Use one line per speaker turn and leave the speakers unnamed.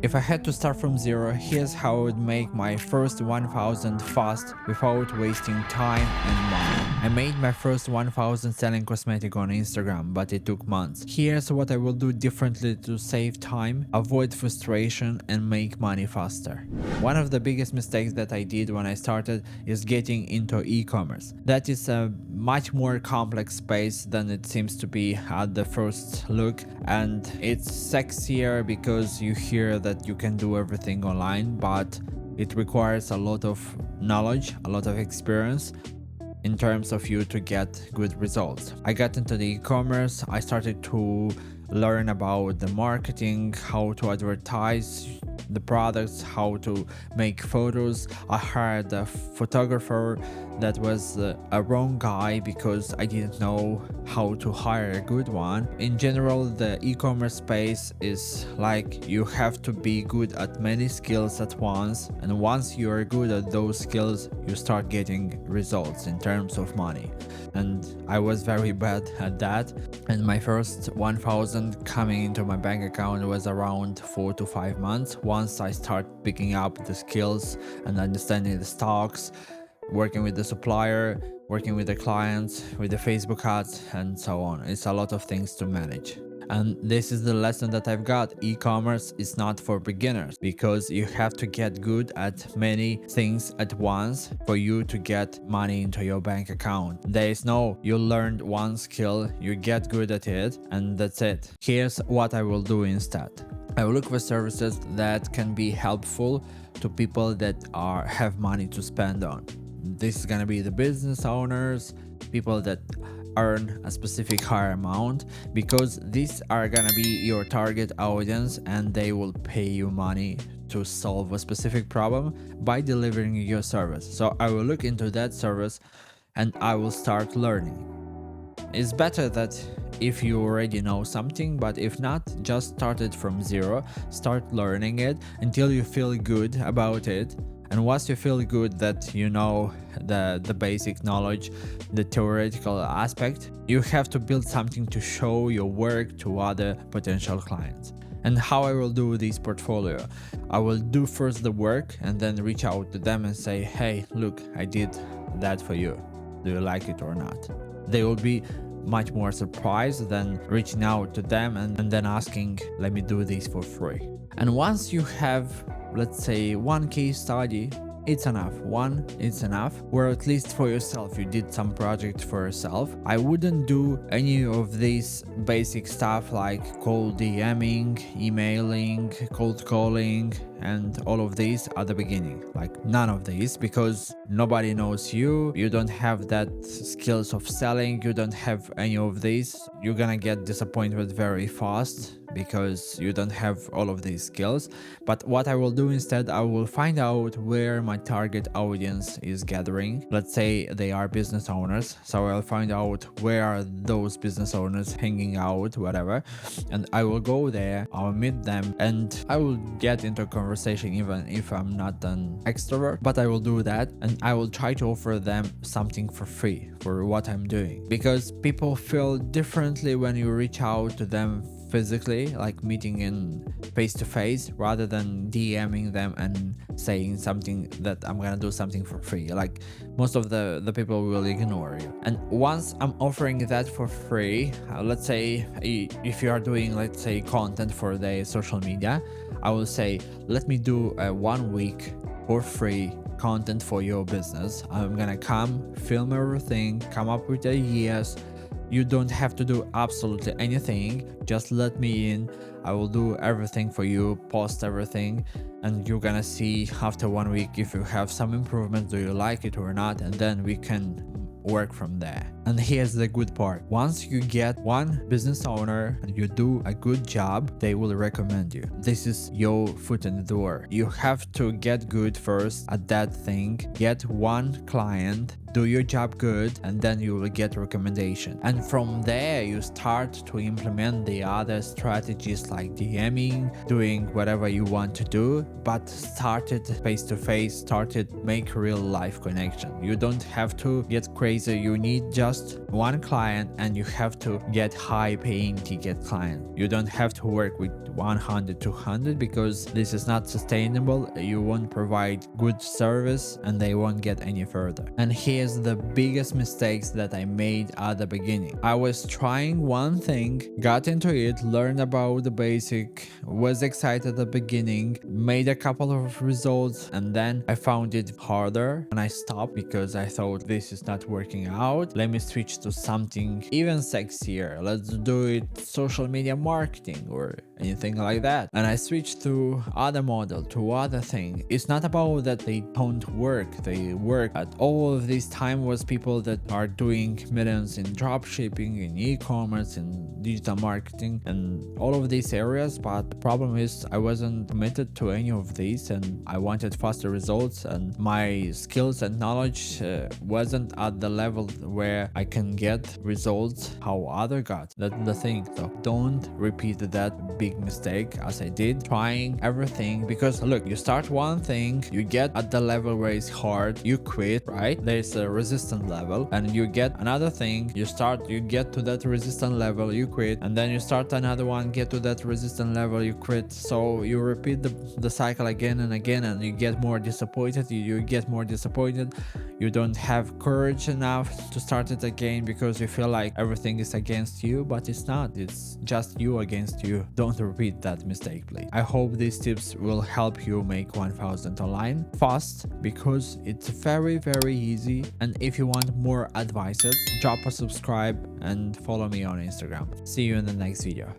If I had to start from zero, here's how I would make my first 1000 fast without wasting time and money. I made my first 1000 selling cosmetic on Instagram, but it took months. Here's what I will do differently to save time, avoid frustration, and make money faster. One of the biggest mistakes that I did when I started is getting into e-commerce. That is a much more complex space than it seems to be at the first look, and it's sexier because you hear that you can do everything online, but it requires a lot of knowledge, a lot of experience in terms of you to get good results. I got into the e-commerce, I started to learn about the marketing, how to advertise the products, how to make photos. I hired a photographer that was a wrong guy because I didn't know how to hire a good one. In general, the e-commerce space is like you have to be good at many skills at once, and once you are good at those skills, you start getting results in terms of money. And I was very bad at that, and my first 1000 coming into my bank account was around 4 to 5 months once I start picking up the skills and understanding the stocks, working with the supplier, working with the clients, with the Facebook ads, and so on. It's a lot of things to manage. And this is the lesson that I've got. E-commerce is not for beginners because you have to get good at many things at once for you to get money into your bank account. There is no, you learned one skill, you get good at it, and that's it. Here's what I will do instead. I will look for services that can be helpful to people that have money to spend on. This is gonna be the business owners, people that earn a specific higher amount, because these are gonna be your target audience and they will pay you money to solve a specific problem by delivering your service. So I will look into that service and I will start learning. It's better that if you already know something, but if not, just start it from zero, start learning it until you feel good about it. And once you feel good that you know the basic knowledge, the theoretical aspect, you have to build something to show your work to other potential clients. And how I will do this portfolio, I will do first the work and then reach out to them and say, hey, look, I did that for you. Do you like it or not? They will be much more surprised than reaching out to them and then asking, let me do this for free. And once you have, let's say, one case study, it's enough. It's enough, where at least for yourself, you did some project for yourself. I wouldn't do any of these basic stuff like cold DMing, emailing, cold calling, and all of these at the beginning. Like none of these, because nobody knows you. You don't have that skills of selling. You don't have any of these. You're gonna get disappointed very fast because you don't have all of these skills. But what I will do instead, I will find out where my target audience is gathering. Let's say they are business owners, so I'll find out where are those business owners hanging out, whatever, and I will go there, I'll meet them, and I will get into a conversation even if I'm not an extrovert, but I will do that, and I will try to offer them something for free for what I'm doing, because people feel differently when you reach out to them physically, like meeting in face-to-face, rather than DMing them and saying something that I'm gonna do something for free. Like most of the people will ignore you. And once I'm offering that for free, let's say if you are doing, let's say, content for the social media, I will say, let me do a 1 week for free content for your business. I'm gonna come, film everything, come up with ideas. You don't have to do absolutely anything, just let me in. I will do everything for you, post everything, and you're gonna see after 1 week if you have some improvements, do you like it or not, and then we can work from there. And here's the good part. Once you get one business owner and you do a good job, they will recommend you. This is your foot in the door. You have to get good first at that thing, get one client, do your job good, and then you will get recommendation. And from there, you start to implement the other strategies like DMing, doing whatever you want to do, but started face to face, started make real life connection. You don't have to get crazy. You need just one client and you have to get high paying ticket client. You don't have to work with 100, 200 because this is not sustainable. You won't provide good service and they won't get any further. And here's the biggest mistakes that I made at the beginning. I was trying one thing, got into it, learned about the basic, was excited at the beginning, made a couple of results, and then I found it harder and I stopped because I thought this is not working out. Let me switch to something even sexier. Let's do it social media marketing or anything like that. And I switched to other model, to other thing. It's not about that they don't work. They work. At all of this time was people that are doing millions in drop shipping, in e-commerce, in digital marketing, and all of these areas. But the problem is I wasn't committed to any of these and I wanted faster results, and my skills and knowledge wasn't at the level where I can get results how other got. That's the thing. So don't repeat that big mistake as I did, trying everything. Because look, you start one thing, you get at the level where it's hard, you quit, right? There's a resistant level, and you get another thing, you get to that resistant level, you quit, and then you start another one, get to that resistant level, you quit. So you repeat the cycle again and again, and you get more disappointed, you get more disappointed. You don't have courage enough to start it again because you feel like everything is against you, but it's not. It's just you against you. Don't repeat that mistake, please. I hope these tips will help you make 1000 online fast, because it's very, very easy. And if you want more advices, drop a subscribe and follow me on Instagram. See you in the next video.